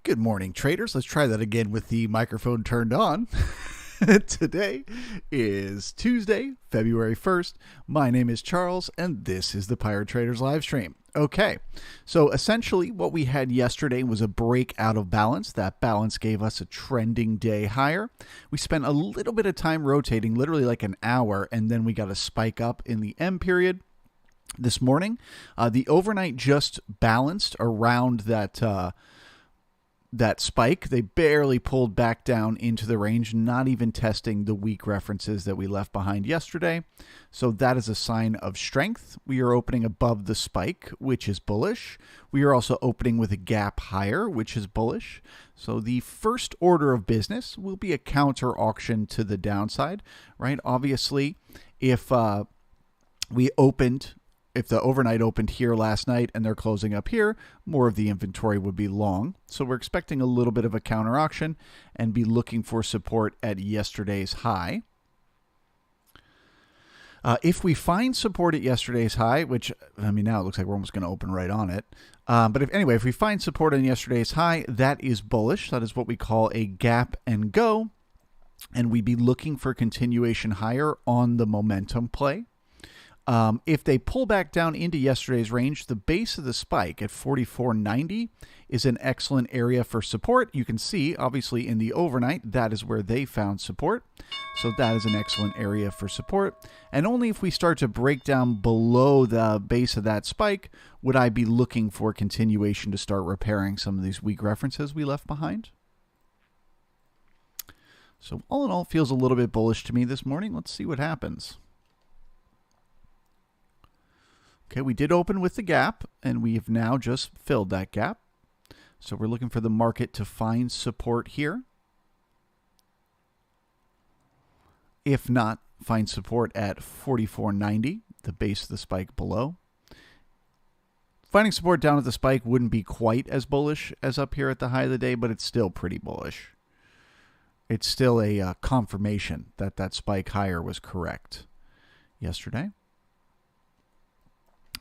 Good morning, traders. Let's try that again with the microphone turned on. Today is Tuesday, February 1st. My name is Charles, and this is the Pirate Traders live stream. Okay, so essentially what we had yesterday was a break out of balance. That balance gave us a trending day higher. We spent a little bit of time rotating, literally like an hour, and then we got a spike up in the M period. This morning, the overnight just balanced around that spike. They barely pulled back down into the range, not even testing the weak references that we left behind yesterday. So that is a sign of strength. We are opening above the spike, which is bullish. We are also opening with a gap higher, which is bullish. So the first order of business will be a counter auction to the downside, right? Obviously, if the overnight opened here last night and they're closing up here, more of the inventory would be long. So we're expecting a little bit of a counter auction and be looking for support at yesterday's high. If we find support at yesterday's high, which, I mean, now it looks like we're almost going to open right on it. But if we find support on yesterday's high, that is bullish. That is what we call a gap and go. And we'd be looking for continuation higher on the momentum play. If they pull back down into yesterday's range, the base of the spike at 44.90 is an excellent area for support. You can see, obviously, in the overnight, that is where they found support. So that is an excellent area for support. And only if we start to break down below the base of that spike would I be looking for continuation to start repairing some of these weak references we left behind. So all in all, it feels a little bit bullish to me this morning. Let's see what happens. Okay, we did open with the gap, and we have now just filled that gap. So we're looking for the market to find support here. If not, find support at 44.90, the base of the spike below. Finding support down at the spike wouldn't be quite as bullish as up here at the high of the day, but it's still pretty bullish. It's still a confirmation that that spike higher was correct yesterday.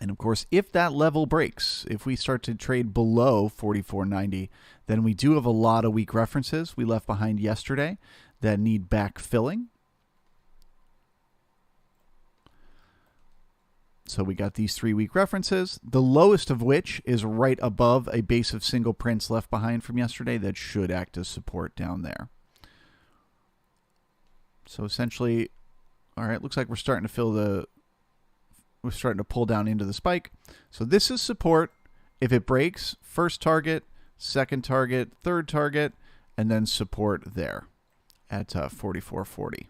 And of course, if that level breaks, if we start to trade below 44.90, then we do have a lot of weak references we left behind yesterday that need backfilling. So we got these 3 weak references, the lowest of which is right above a base of single prints left behind from yesterday that should act as support down there. So essentially, all right, looks like we're starting to pull down into the spike. So this is support. If it breaks, first target, second target, third target, and then support there at 44.40.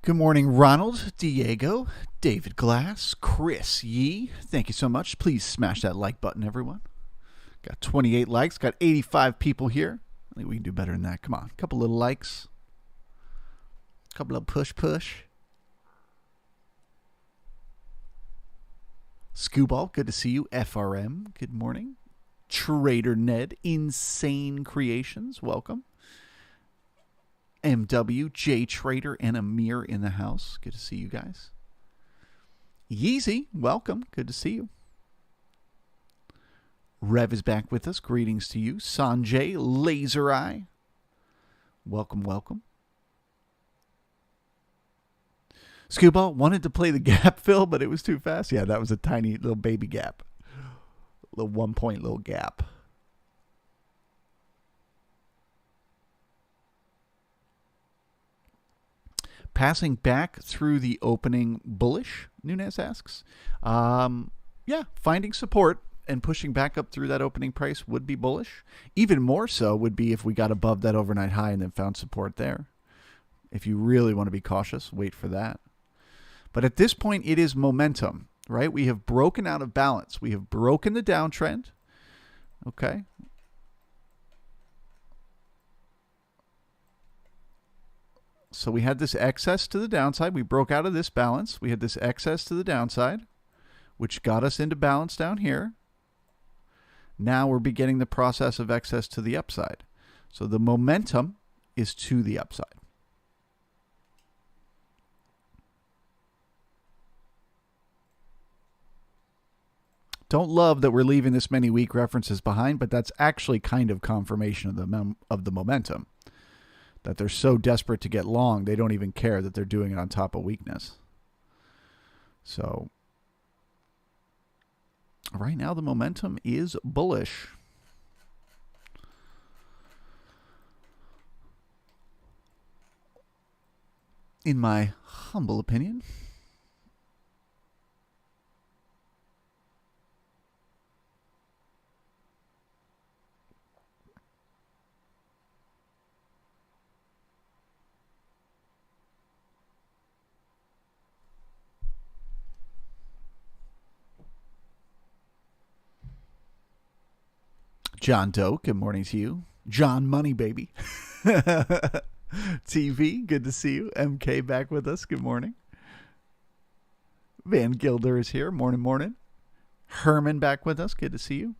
Good morning, Ronald, Diego, David Glass, Chris Yee. Thank you so much. Please smash that like button, everyone. Got 28 likes, got 85 people here. I think we can do better than that. Come on, a couple little likes. A couple of push. Scooball, good to see you. FRM, good morning. Trader Ned, Insane Creations, welcome. MW, J Trader, and Amir in the house. Good to see you guys. Yeezy, welcome. Good to see you. Rev is back with us. Greetings to you. Sanjay, Laser Eye. Welcome, welcome. Scuba wanted to play the gap fill, but it was too fast. Yeah, that was a tiny little baby gap. Little 1 point little gap. Passing back through the opening bullish, Nunez asks. Yeah, finding support and pushing back up through that opening price would be bullish. Even more so would be if we got above that overnight high and then found support there. If you really want to be cautious, wait for that. But at this point, it is momentum, right? We have broken out of balance. We have broken the downtrend. Okay. So we had this excess to the downside. We broke out of this balance. We had this excess to the downside, which got us into balance down here. Now we're beginning the process of excess to the upside. So the momentum is to the upside. Don't love that we're leaving this many weak references behind, but that's actually kind of confirmation of the momentum. That they're so desperate to get long, they don't even care that they're doing it on top of weakness. So right now the momentum is bullish. In my humble opinion. John Doe, good morning to you. John Money, baby. TV, good to see you. MK back with us, good morning. Van Gilder is here, morning, morning. Herman back with us, good to see you.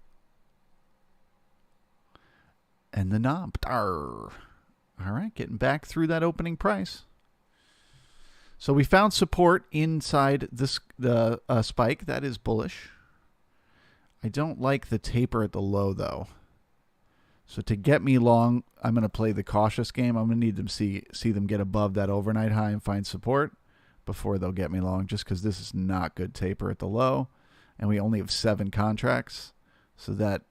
And the knob. All right, getting back through that opening price. So we found support inside the spike. That is bullish. I don't like the taper at the low, though. So to get me long, I'm going to play the cautious game. I'm going to need them see them get above that overnight high and find support before they'll get me long, just because this is not good taper at the low. And we only have 7 contracts. So that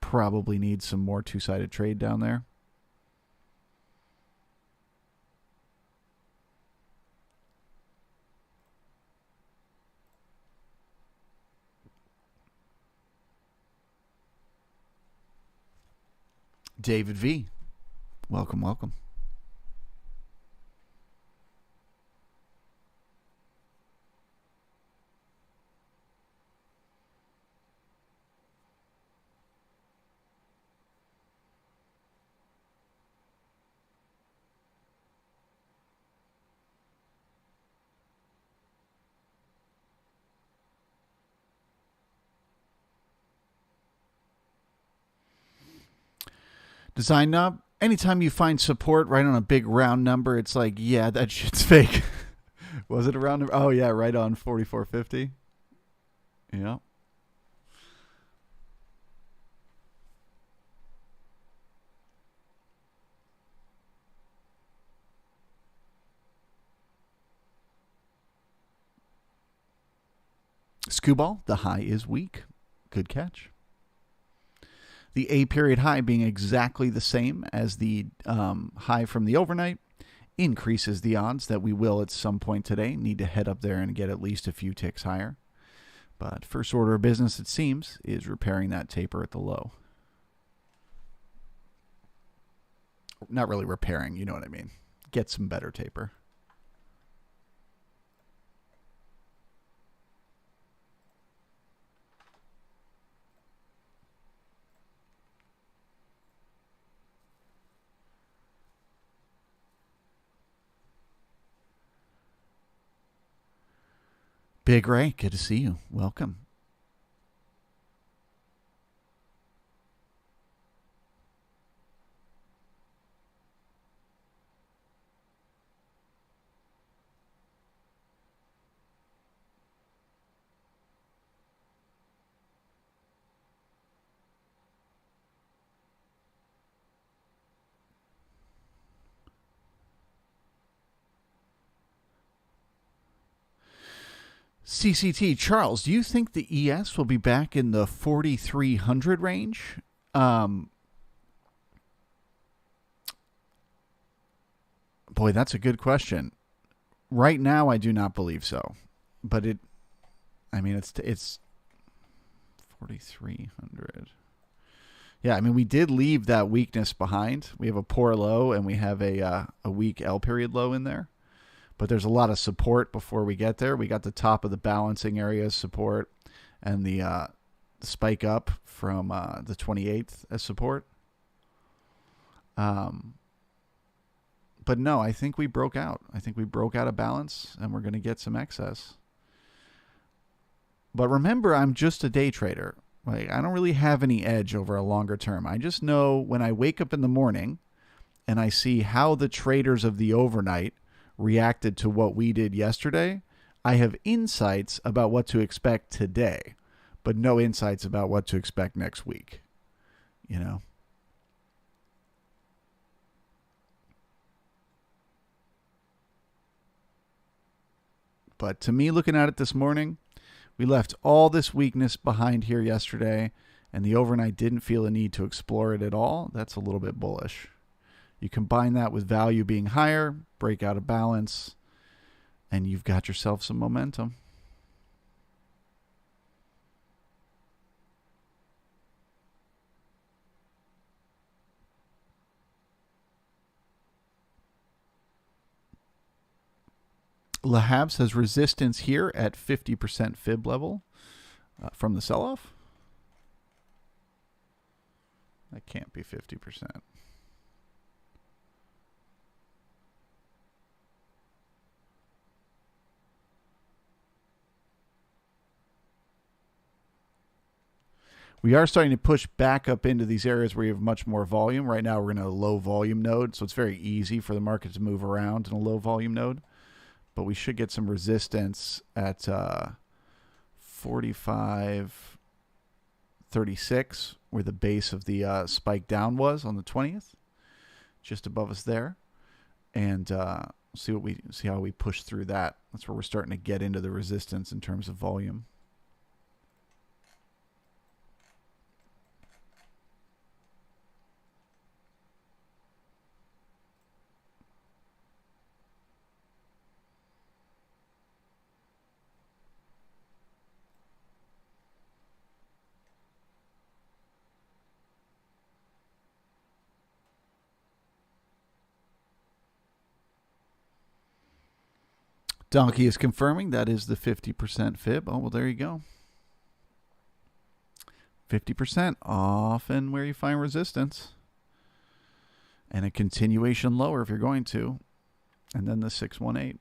probably needs some more two-sided trade down there. David V. Welcome, welcome. Design knob. Anytime you find support right on a big round number, it's like, yeah, that shit's fake. Was it a round number? Oh, yeah, right on 44.50. Yeah. Skewball, the high is weak. Good catch. The A period high being exactly the same as the high from the overnight increases the odds that we will at some point today need to head up there and get at least a few ticks higher. But first order of business, it seems, is repairing that taper at the low. Not really repairing, you know what I mean. Get some better taper. Big Ray, good to see you. Welcome. CCT, Charles, do you think the ES will be back in the 4,300 range? Boy, that's a good question. Right now, I do not believe so. But it's 4,300. Yeah, I mean, we did leave that weakness behind. We have a poor low, and we have a weak L period low in there. But there's a lot of support before we get there. We got the top of the balancing area as support, and the spike up from the 28th as support. But no, I think we broke out. I think we broke out of balance, and we're going to get some excess. But remember, I'm just a day trader. Like, I don't really have any edge over a longer term. I just know when I wake up in the morning and I see how the traders of the overnight reacted to what we did yesterday, I have insights about what to expect today, but no insights about what to expect next week. You know? But to me, looking at it this morning, we left all this weakness behind here yesterday, and the overnight didn't feel a need to explore it at all. That's a little bit bullish. You combine that with value being higher, break out of balance, and you've got yourself some momentum. Lahabs has resistance here at 50% fib level from the sell-off. That can't be 50%. We are starting to push back up into these areas where you have much more volume. Right now, we're in a low volume node, so it's very easy for the market to move around in a low volume node. But we should get some resistance at 45.36, where the base of the spike down was on the 20th, just above us there, and see how we push through that. That's where we're starting to get into the resistance in terms of volume. Donkey is confirming that is the 50% fib. Oh, well, there you go. 50% often where you find resistance. And a continuation lower if you're going to. And then the 618.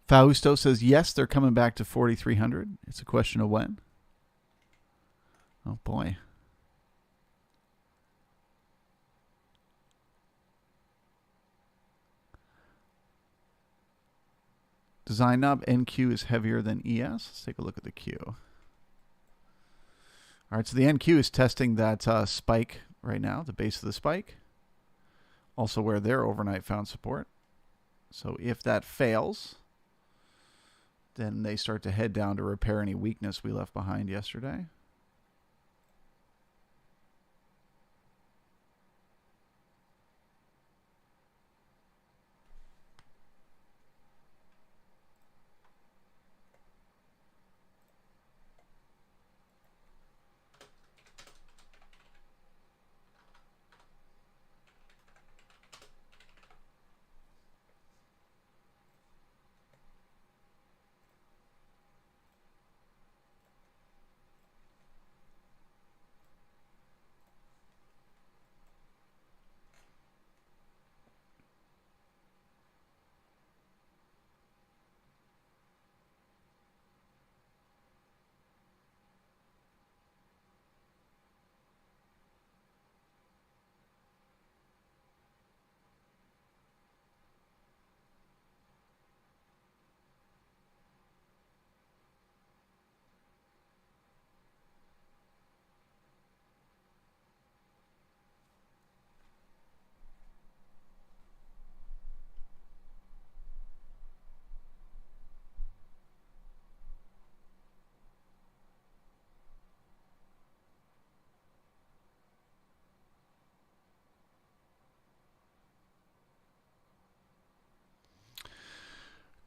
Fausto says, yes, they're coming back to 4,300. It's a question of when. Oh, boy. Design knob NQ is heavier than ES. Let's take a look at the Q. All right, so the NQ is testing that spike right now, the base of the spike. Also where their overnight found support. So if that fails, then they start to head down to repair any weakness we left behind yesterday.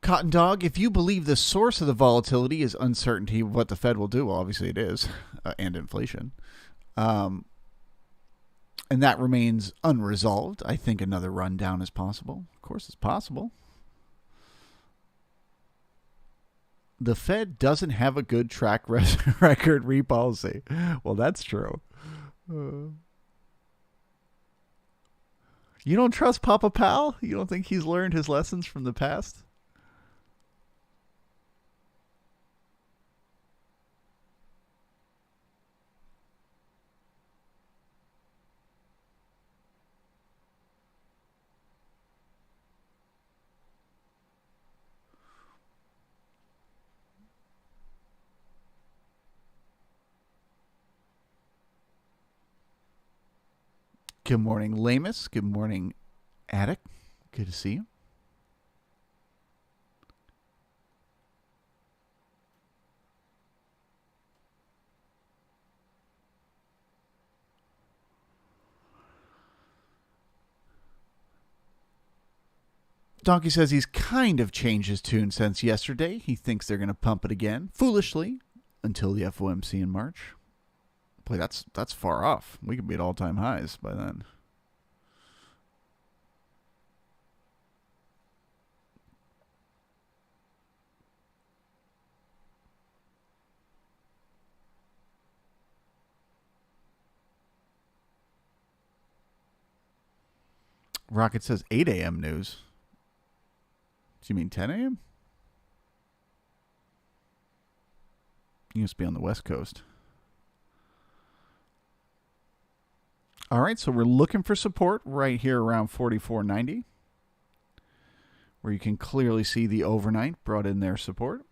Cotton Dog, if you believe the source of the volatility is uncertainty of what the Fed will do, well, obviously it is, and inflation, and that remains unresolved, I think another rundown is possible. Of course, it's possible. The Fed doesn't have a good track record re-policy. Well, that's true. You don't trust Papa Pal? You don't think he's learned his lessons from the past? Good morning, Lamus. Good morning, Attic. Good to see you. Donkey says he's kind of changed his tune since yesterday. He thinks they're going to pump it again, foolishly, until the FOMC in March. Boy, that's far off. We could be at all-time highs by then. Rocket says 8 a.m. news. Do you mean 10 a.m.? You must be on the West Coast. All right, so we're looking for support right here around 44.90, where you can clearly see the overnight brought in their support.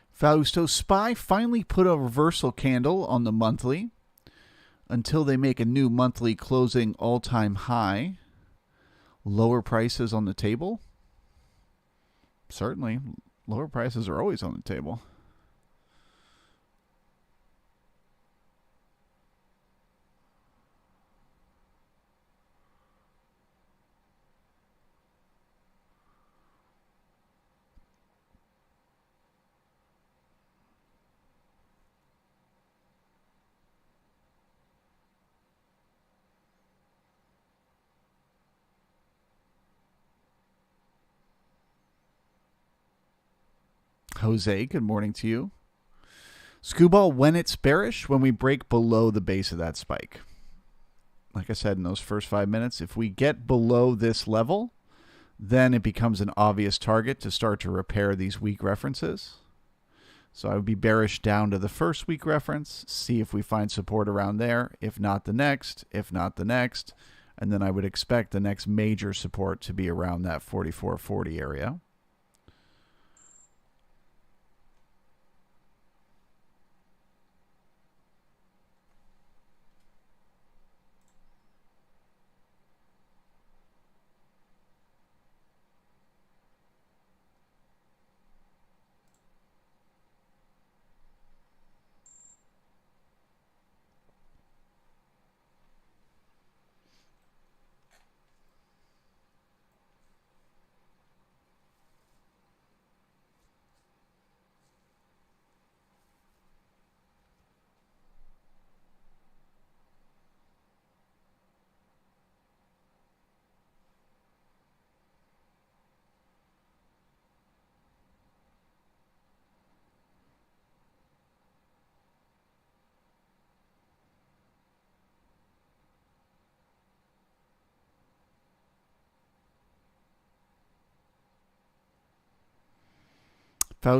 Fausto SPY finally put a reversal candle on the monthly until they make a new monthly closing all-time high. Lower prices on the table? Certainly. Lower prices are always on the table. Jose, good morning to you. Scooball, when it's bearish, when we break below the base of that spike. Like I said in those first 5 minutes, if we get below this level, then it becomes an obvious target to start to repair these weak references. So I would be bearish down to the first weak reference, see if we find support around there, if not the next, and then I would expect the next major support to be around that 44.40 area.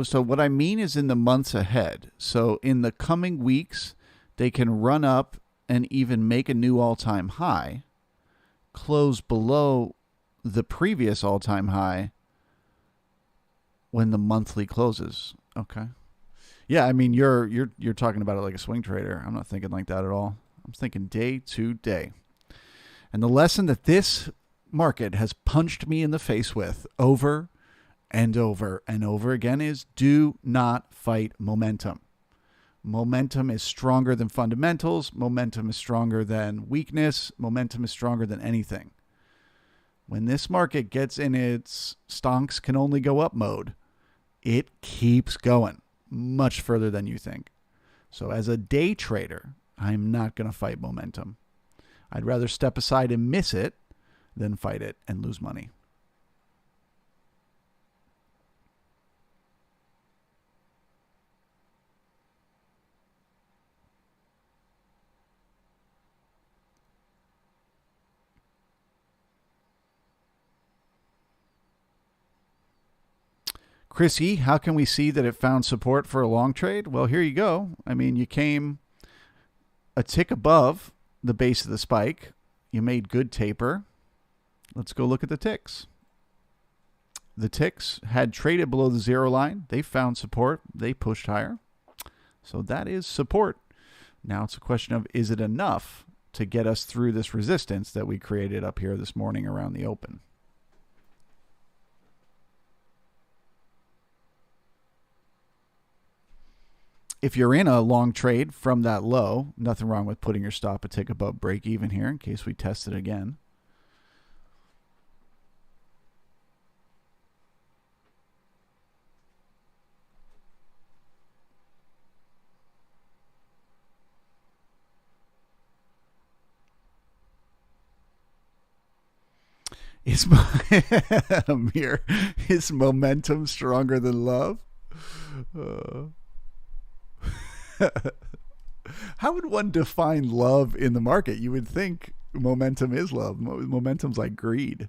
So what I mean is in the months ahead. So in the coming weeks, they can run up and even make a new all-time high, close below the previous all-time high when the monthly closes. Okay. Yeah, I mean you're talking about it like a swing trader. I'm not thinking like that at all. I'm thinking day to day. And the lesson that this market has punched me in the face with over and over and over again is do not fight momentum. Momentum is stronger than fundamentals. Momentum is stronger than weakness. Momentum is stronger than anything. When this market gets in its stonks can only go up mode, it keeps going much further than you think. So as a day trader, I'm not going to fight momentum. I'd rather step aside and miss it than fight it and lose money. Chris E., how can we see that it found support for a long trade? Well, here you go. I mean, you came a tick above the base of the spike. You made good taper. Let's go look at the ticks. The ticks had traded below the zero line. They found support. They pushed higher. So that is support. Now it's a question of, is it enough to get us through this resistance that we created up here this morning around the open? If you're in a long trade from that low, nothing wrong with putting your stop a tick above break even here in case we test it again. Amir, is momentum stronger than love? How would one define love in the market? You would think momentum is love. Momentum's like greed.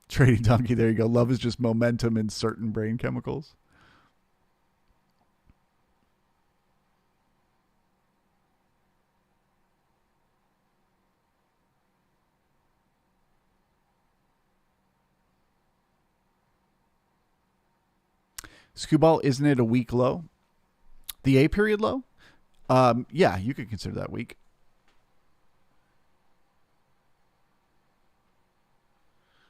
Trading donkey, there you go. Love is just momentum in certain brain chemicals. Skewball, isn't it a weak low? The A period low? Yeah, you could consider that weak.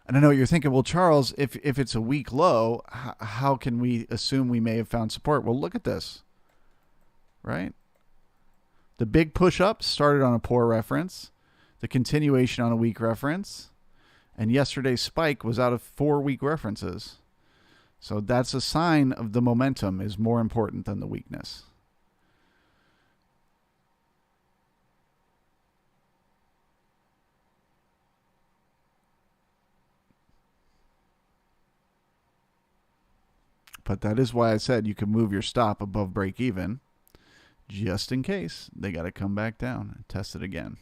And I know what you're thinking, well, Charles, if it's a weak low, how can we assume we may have found support? Well, look at this, right? The big push-up started on a poor reference, the continuation on a weak reference, and yesterday's spike was out of 4 weak references. So that's a sign of the momentum is more important than the weakness. But that is why I said you can move your stop above break even just in case they got to come back down and test it again.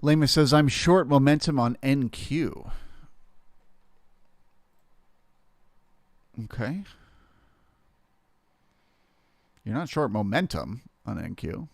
Lema says, I'm short momentum on NQ. Okay. You're not short momentum on NQ.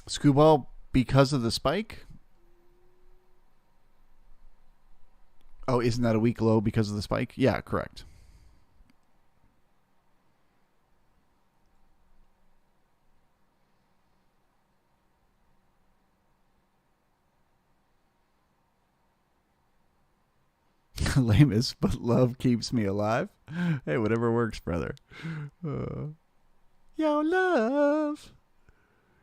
Screwball because of the spike? Oh, isn't that a week low because of the spike? Yeah, correct. Lamus, but love keeps me alive. Hey, whatever works, brother. Your love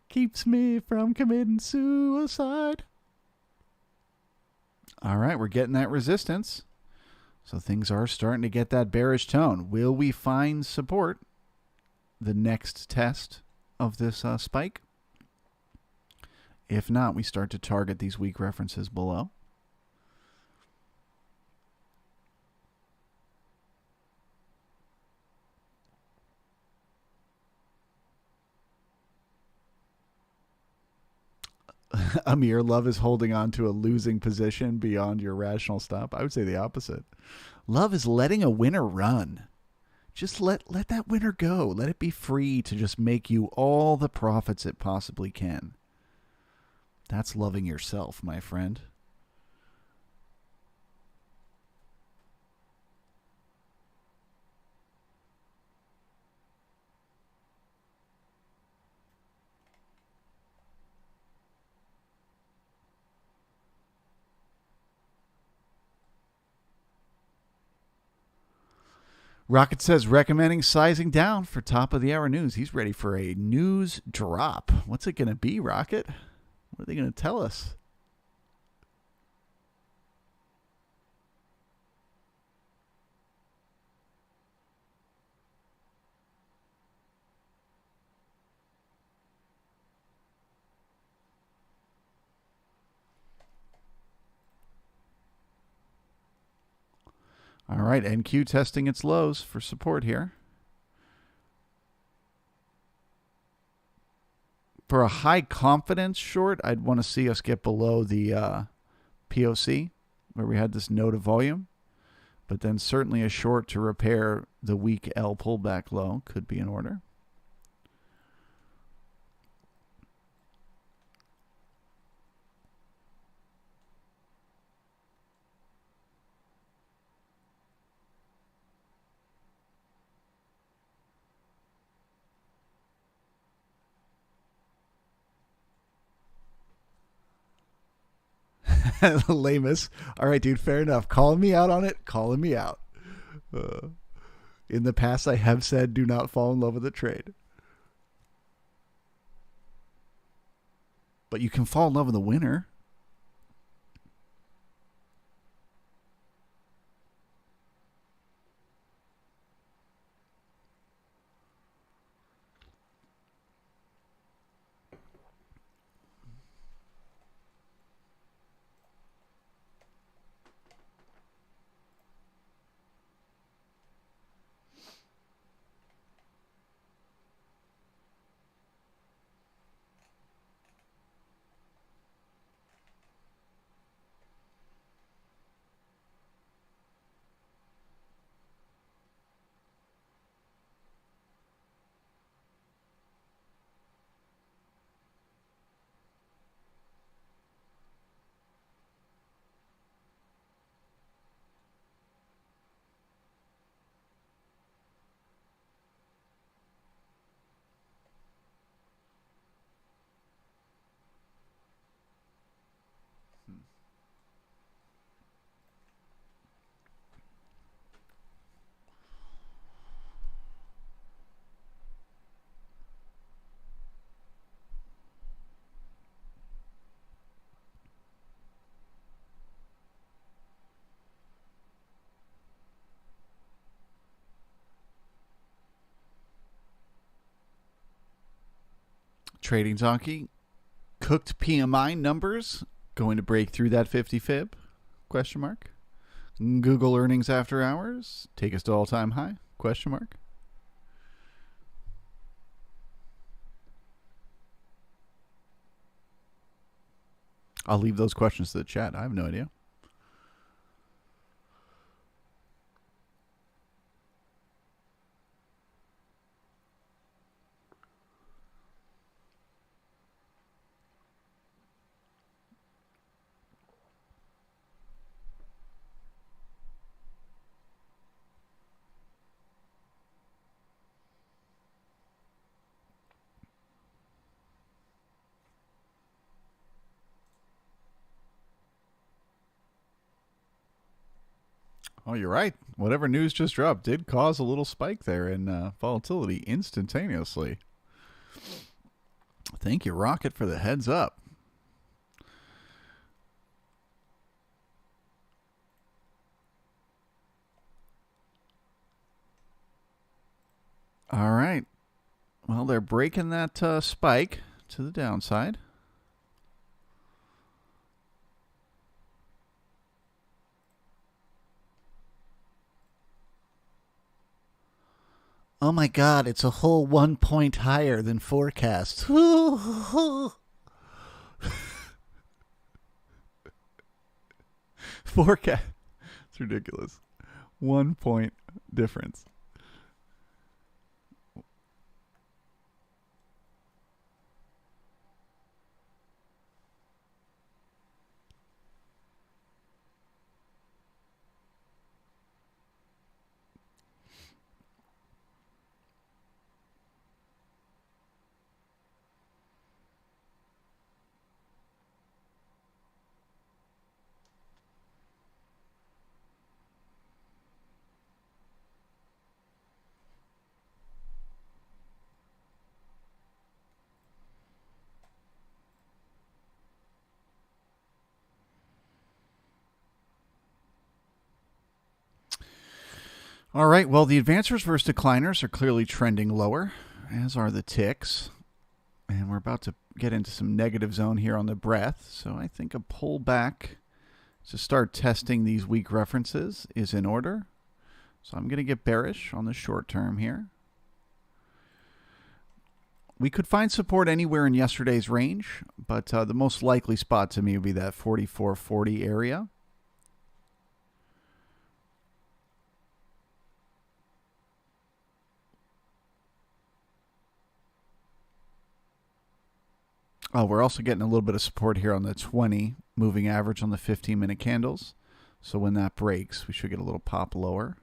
keeps me from committing suicide. All right, we're getting that resistance. So things are starting to get that bearish tone. Will we find support the next test of this spike? If not, we start to target these weak references below. Amir, love is holding on to a losing position beyond your rational stop. I would say the opposite. Love is letting a winner run. Just let that winner go. Let it be free to just make you all the profits it possibly can. That's loving yourself, my friend. Rocket says recommending sizing down for top of the hour news. He's ready for a news drop. What's it going to be, Rocket? What are they going to tell us? All right, NQ testing its lows for support here. For a high confidence short, I'd want to see us get below the POC where we had this node of volume. But then certainly a short to repair the weak L pullback low could be in order. Lamus. All right, dude, fair enough. Calling me out on it, calling me out. In the past, I have said do not fall in love with a trade. But you can fall in love with a winner. Trading Donkey, cooked PMI numbers going to break through that 50 fib? Question mark. Google earnings after hours take us to all-time high? Question mark. I'll leave those questions to the chat. I have no idea. Oh, you're right. Whatever news just dropped did cause a little spike there in volatility instantaneously. Thank you, Rocket, for the heads up. All right. Well, they're breaking that spike to the downside. Oh my God, it's a whole 1 point higher than forecast. Forecast. It's ridiculous. 1 point difference. All right, well, the advancers versus decliners are clearly trending lower, as are the ticks. And we're about to get into some negative zone here on the breath. So I think a pullback to start testing these weak references is in order. So I'm going to get bearish on the short term here. We could find support anywhere in yesterday's range, but the most likely spot to me would be that 44.40 area. Oh, we're also getting a little bit of support here on the 20 moving average on the 15-minute candles. So when that breaks, we should get a little pop lower.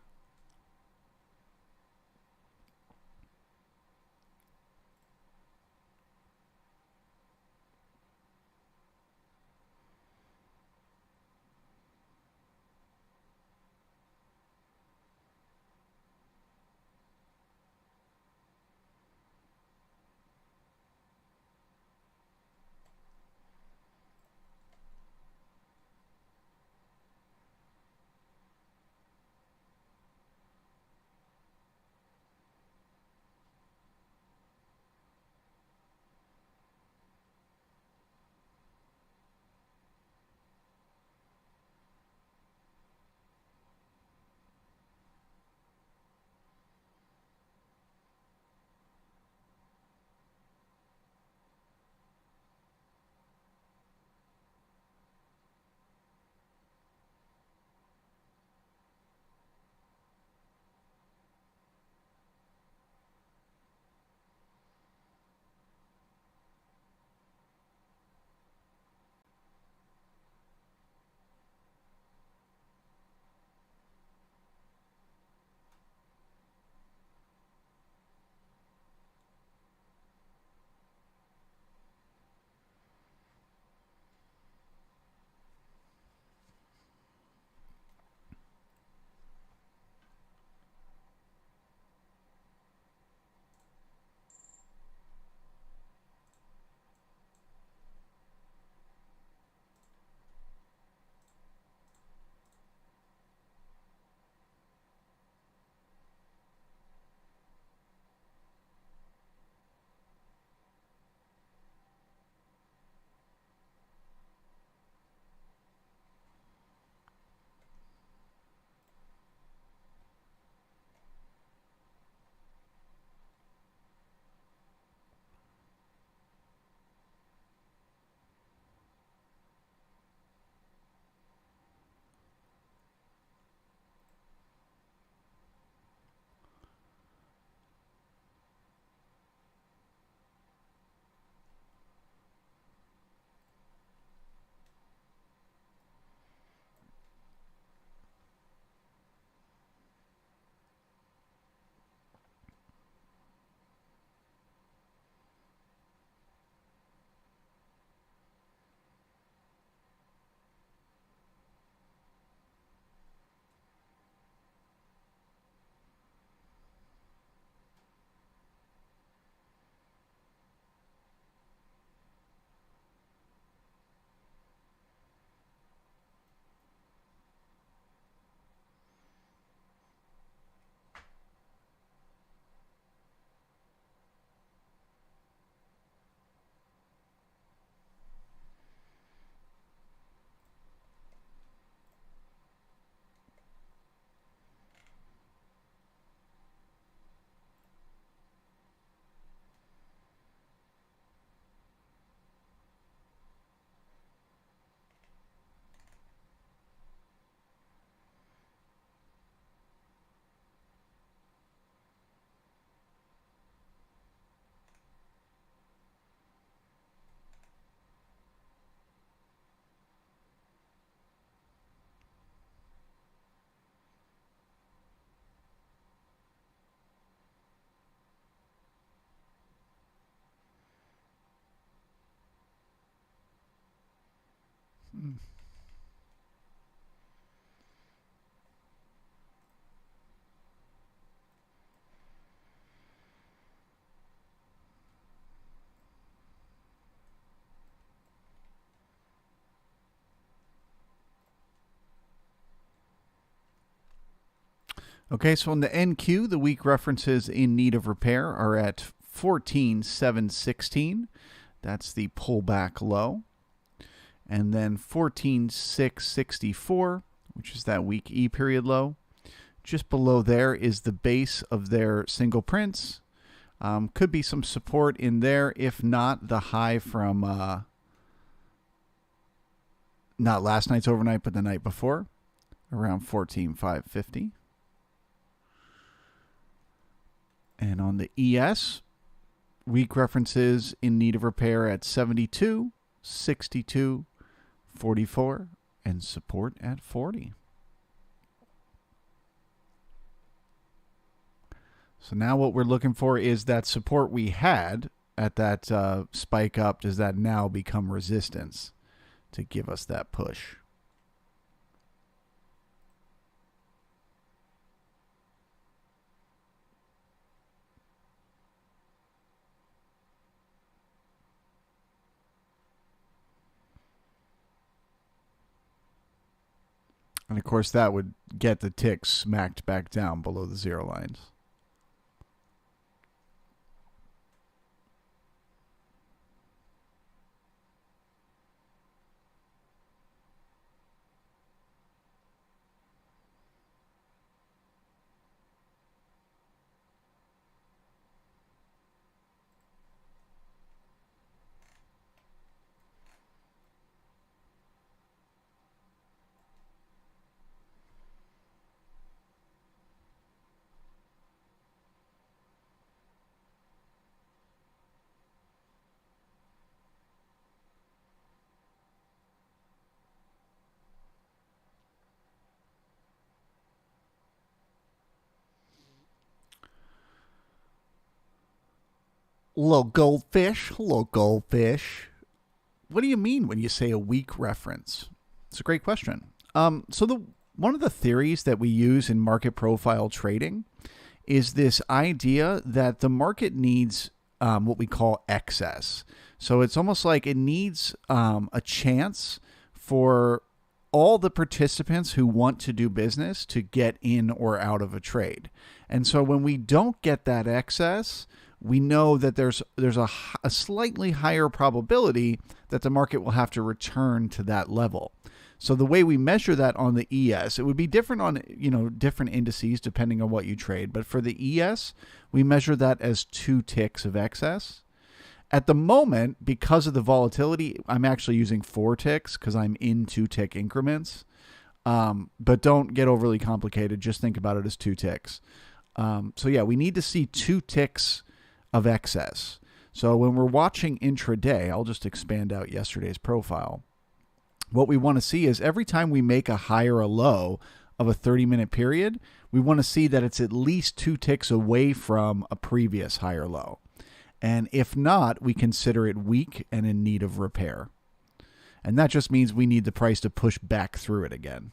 Okay, so on the NQ, the week references in need of repair are at 14,716. That's the pullback low. And then 14,664, which is that week E period low. Just below there is the base of their single prints. Could be some support in there. If not, the high from not last night's overnight, but the night before, around 14,550. And on the ES, week references in need of repair at 72, 62, 44, and support at 40. So now what we're looking for is that support we had at that spike up. Does that now become resistance to give us that push? And of course, that would get the tick smacked back down below the zero lines. Little goldfish, little goldfish. What do you mean when you say a weak reference? It's a great question. So one of the theories that we use in market profile trading is this idea that the market needs what we call excess. So it's almost like it needs a chance for all the participants who want to do business to get in or out of a trade. And so when we don't get that excess, we know that there's a slightly higher probability that the market will have to return to that level. So the way we measure that on the ES, it would be different on different indices depending on what you trade. But for the ES, we measure that as 2 ticks of excess. At the moment, because of the volatility, I'm actually using 4 ticks because I'm in 2-tick increments. But don't get overly complicated. Just think about it as 2 ticks. So yeah, we need to see 2 ticks of excess. So when we're watching intraday, I'll just expand out yesterday's profile. What we want to see is every time we make a high or a low of a 30-minute period, we want to see that it's at least 2 ticks away from a previous high or low. And if not, we consider it weak and in need of repair. And that just means we need the price to push back through it again.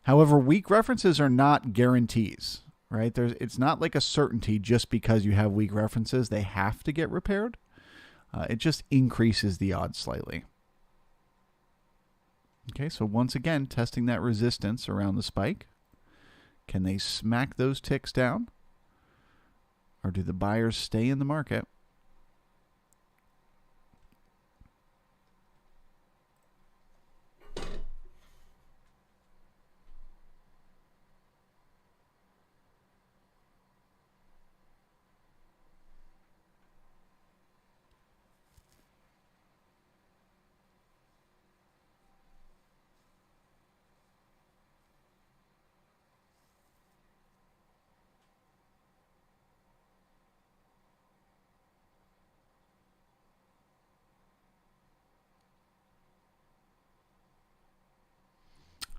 However, weak references are not guarantees, right? It's not like a certainty just because you have weak references, they have to get repaired. It just increases the odds slightly. Okay, so once again, testing that resistance around the spike. Can they smack those ticks down? Or do the buyers stay in the market?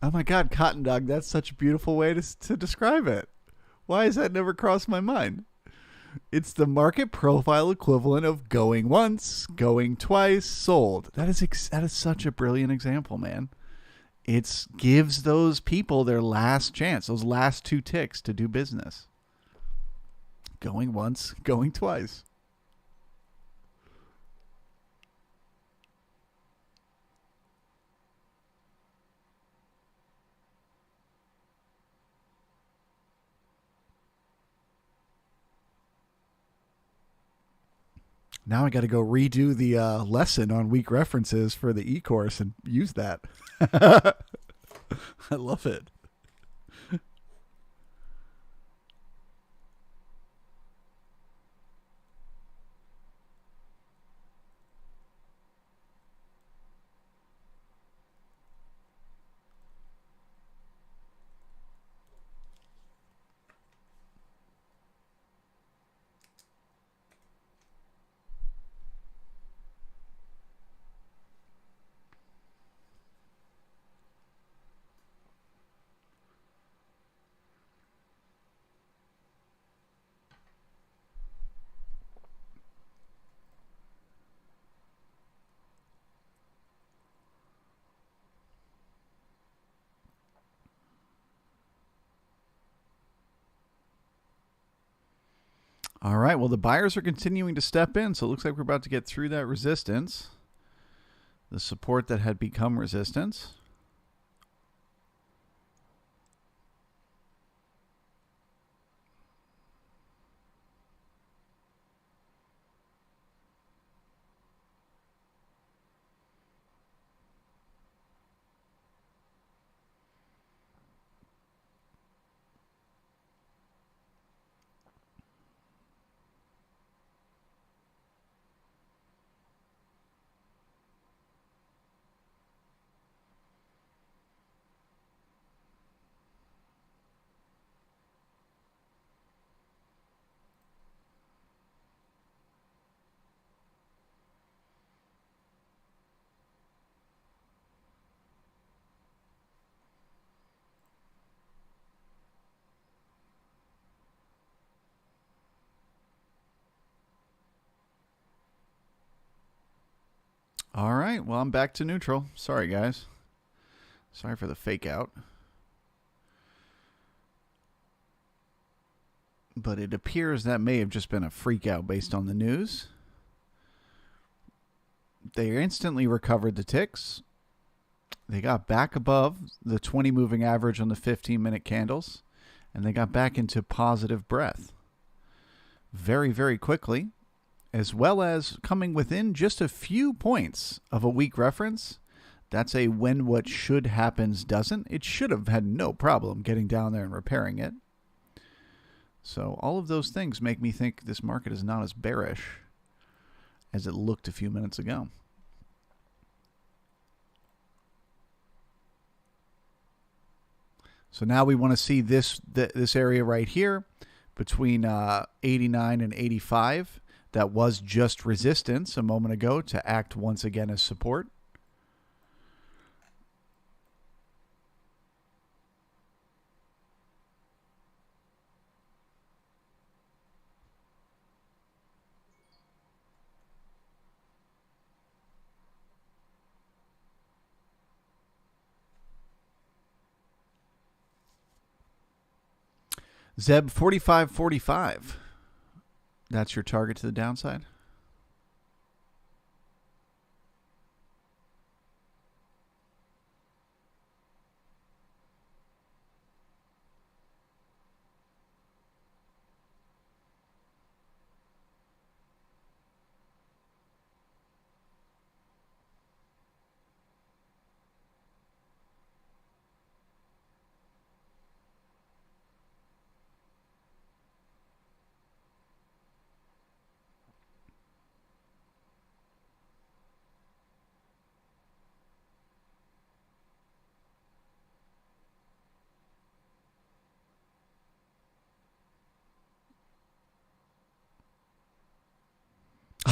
Oh my God, cotton dog, that's such a beautiful way to describe it. Why has that never crossed my mind? It's the market profile equivalent of going once, going twice, sold. That is such a brilliant example, man. It gives those people their last chance, those last two ticks to do business. Going once, going twice. Now I got to go redo the lesson on weak references for the e-course and use that. I love it. All right. Well, the buyers are continuing to step in, so it looks like we're about to get through that resistance, the support that had become resistance. All right. Well, I'm back to neutral. Sorry, guys. Sorry for the fake out. But it appears that may have just been a freak out based on the news. They instantly recovered the ticks. They got back above the 20 moving average on the 15-minute candles, and they got back into positive breath very, very quickly, as well as coming within just a few points of a weak reference. That's a when what should happens doesn't. It should have had no problem getting down there and repairing it. So all of those things make me think this market is not as bearish as it looked a few minutes ago. So now we want to see this area right here between 89 and 85. That was just resistance a moment ago to act once again as support. Zeb 45.45. That's your target to the downside.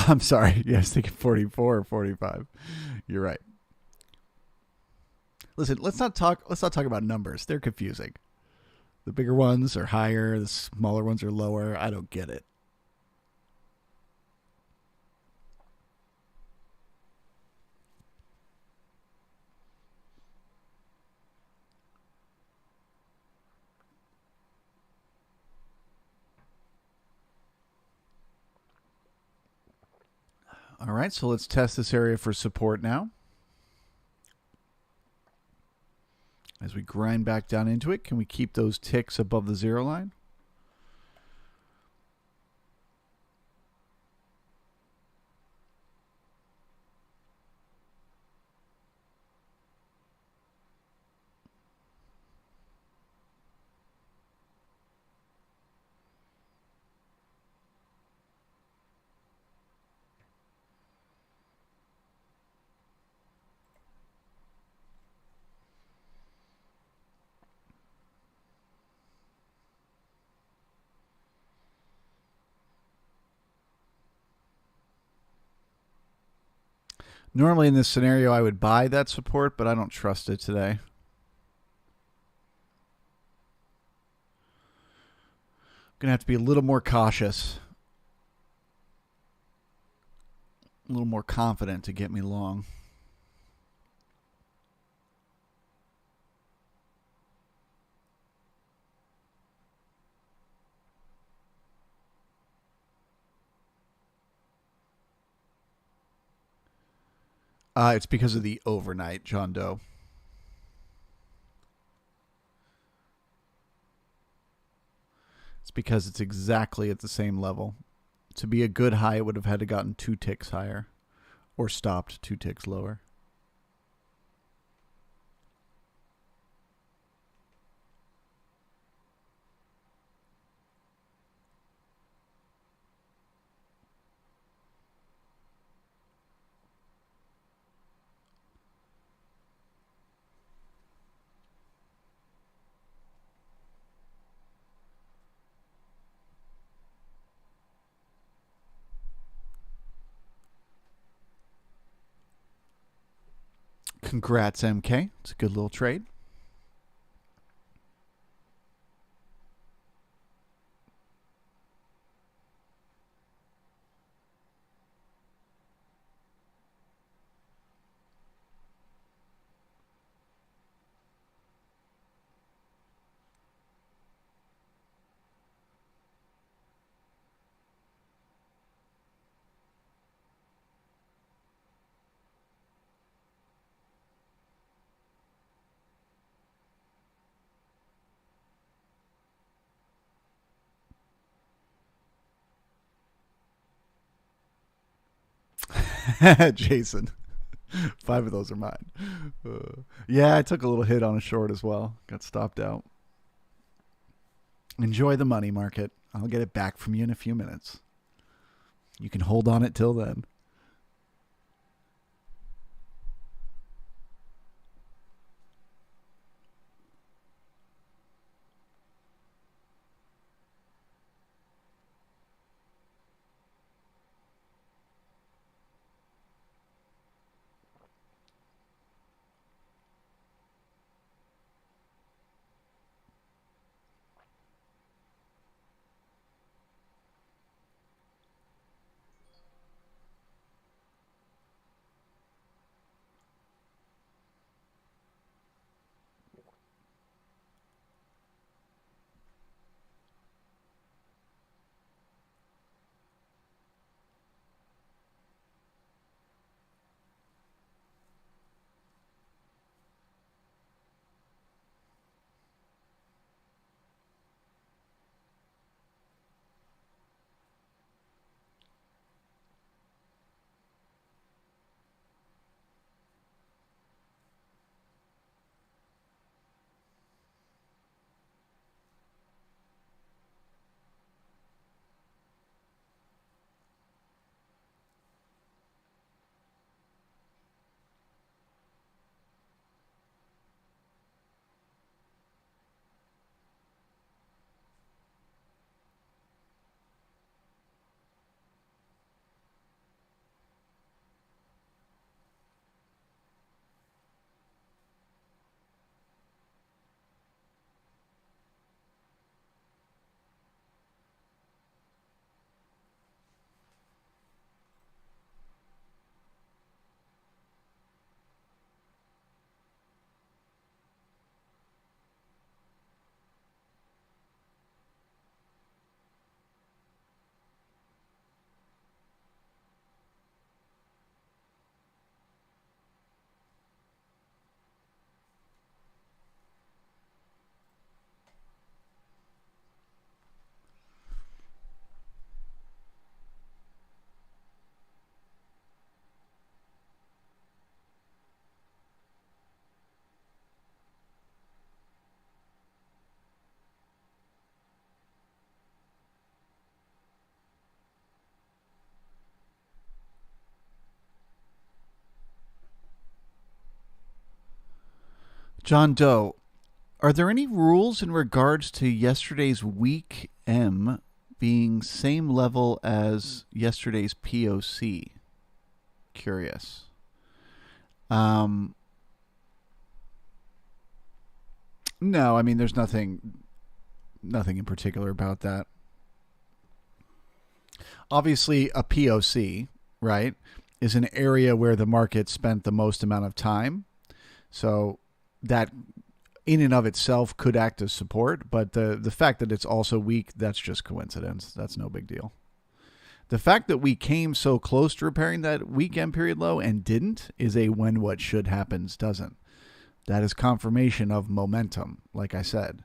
I'm sorry. Yeah, I was thinking 44 or 45. You're right. Listen, let's not talk about numbers. They're confusing. The bigger ones are higher, the smaller ones are lower. I don't get it. All right, so let's test this area for support now. As we grind back down into it, can we keep those ticks above the 0 line? Normally in this scenario, I would buy that support, but I don't trust it today. Going to have to be a little more cautious, a little more confident to get me long. It's because of the overnight, John Doe. It's because it's exactly at the same level. To be a good high, it would have had to gotten 2 ticks higher or stopped 2 ticks lower. Congrats, MK. It's a good little trade. Jason. 5 of those are mine. Yeah, I took a little hit on a short as well. Got stopped out. Enjoy the money market. I'll get it back from you in a few minutes. You can hold on it till then. John Doe, are there any rules in regards to yesterday's week M being same level as yesterday's POC? Curious. Um, no, I mean there's nothing in particular about that. Obviously, a POC, right, is an area where the market spent the most amount of time. So that in and of itself could act as support, but the fact that it's also weak, that's just coincidence. That's no big deal. The fact that we came so close to repairing that weekend period low and didn't is a when what should happens doesn't. That is confirmation of momentum, like I said.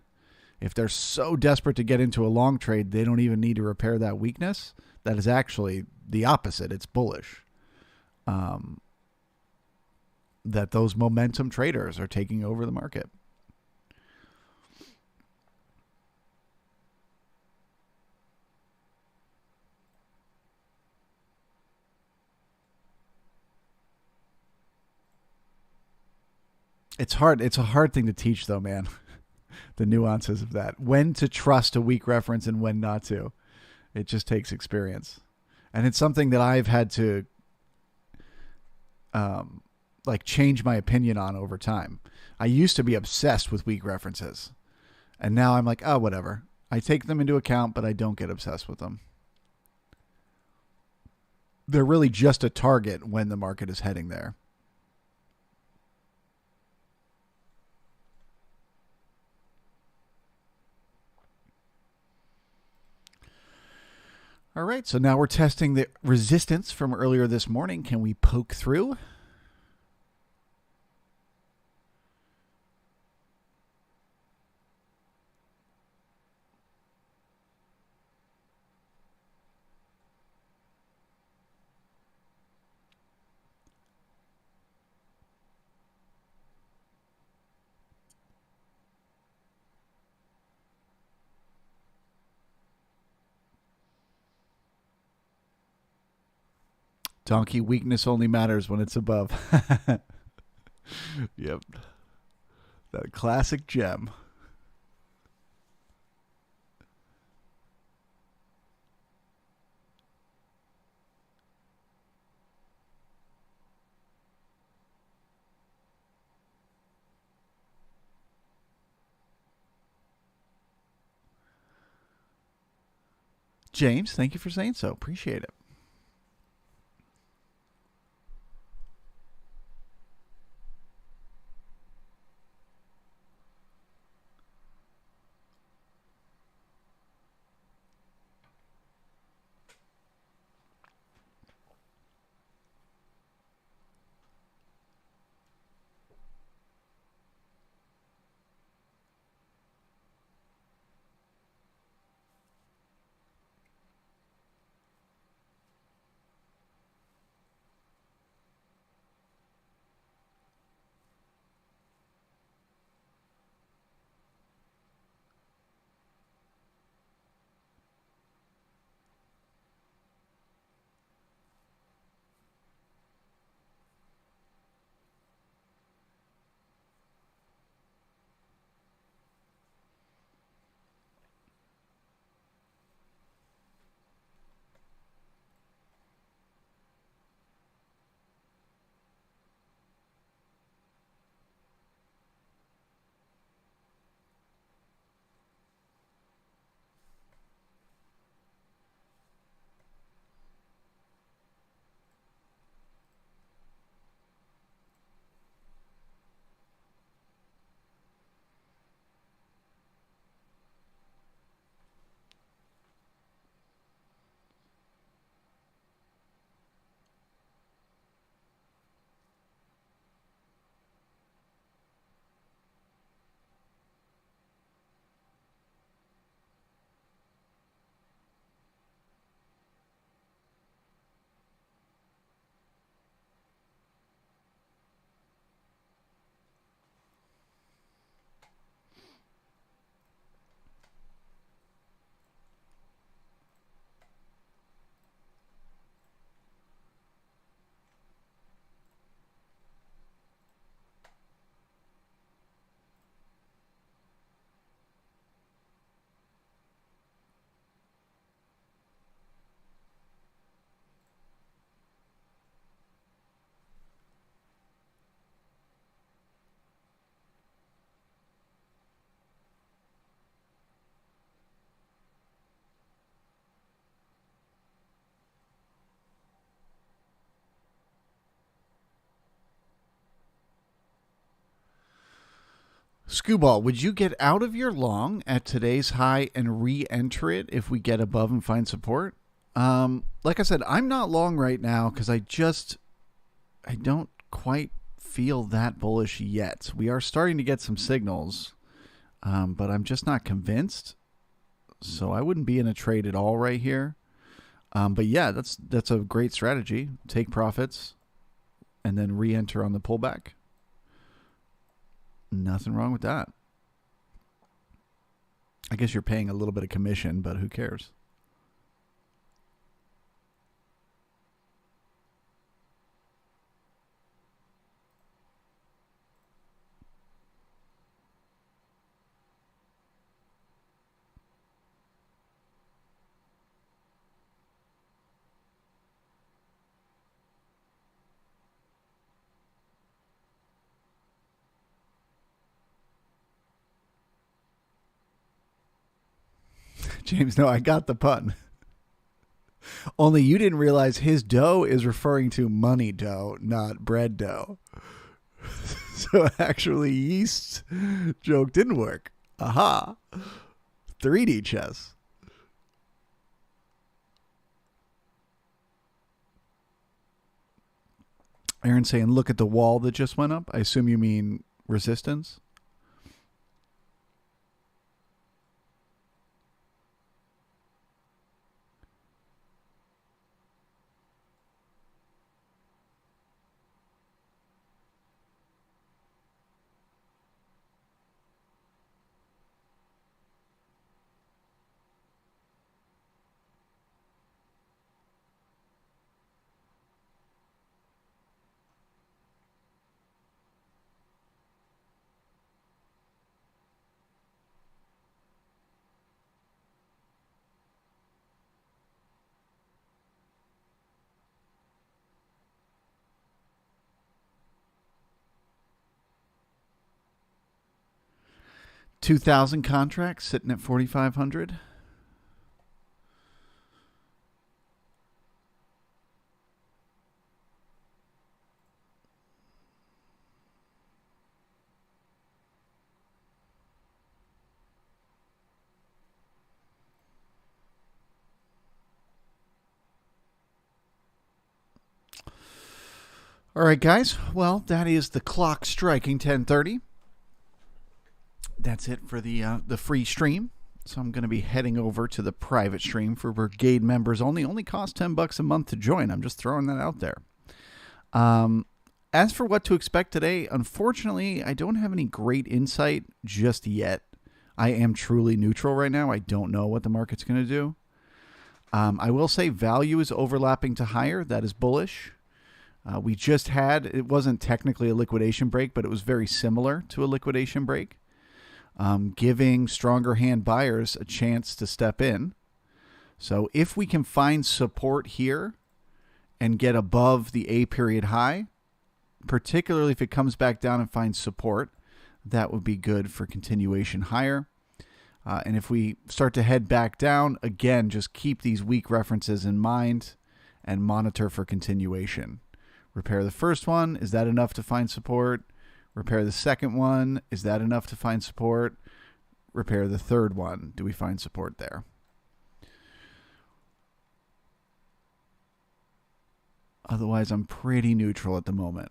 If they're so desperate to get into a long trade, they don't even need to repair that weakness. That is actually the opposite. It's bullish. That those momentum traders are taking over the market. It's hard. It's a hard thing to teach, though, man. The nuances of that. When to trust a weak reference and when not to. It just takes experience. And it's something that I've had to change my opinion on over time. I used to be obsessed with weak references. And now I'm like, oh, whatever. I take them into account, but I don't get obsessed with them. They're really just a target when the market is heading there. All right, so now we're testing the resistance from earlier this morning. Can we poke through? Donkey weakness only matters when it's above. Yep. That classic gem. James, thank you for saying so. Appreciate it. Scooball, would you get out of your long at today's high and re-enter it if we get above and find support? Like I said, I'm not long right now because I don't quite feel that bullish yet. We are starting to get some signals, but I'm just not convinced. So I wouldn't be in a trade at all right here. But yeah, that's a great strategy. Take profits and then re-enter on the pullback. Nothing wrong with that. I guess you're paying a little bit of commission, but who cares? James, no, I got the pun. Only you didn't realize his dough is referring to money dough, not bread dough. So actually, yeast joke didn't work. Aha. 3D chess. Aaron saying, look at the wall that just went up. I assume you mean resistance. $2,000 contracts sitting at 4,500. All right, guys. Well, that is the clock striking 10:30. That's it for the free stream. So I'm going to be heading over to the private stream for Brigade members only. Only costs $10 a month to join. I'm just throwing that out there. As for what to expect today, unfortunately, I don't have any great insight just yet. I am truly neutral right now. I don't know what the market's going to do. I will say value is overlapping to higher. That is bullish. We just had, it wasn't technically a liquidation break, but it was very similar to a liquidation break, giving stronger hand buyers a chance to step in. So if we can find support here and get above the A period high, particularly if it comes back down and finds support, that would be good for continuation higher. And if we start to head back down, again, just keep these weak references in mind and monitor for continuation. Repair the first one. Is that enough to find support? Repair the second one. Is that enough to find support? Repair the third one. Do we find support there? Otherwise, I'm pretty neutral at the moment.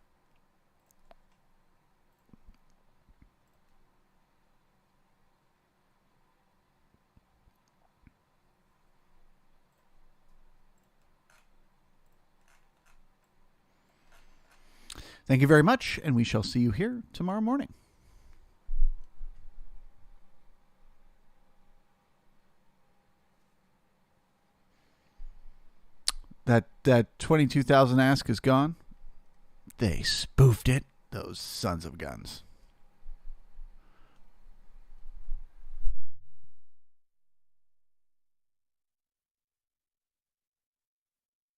Thank you very much, and we shall see you here tomorrow morning. That 22,000 ask is gone. They spoofed it, those sons of guns.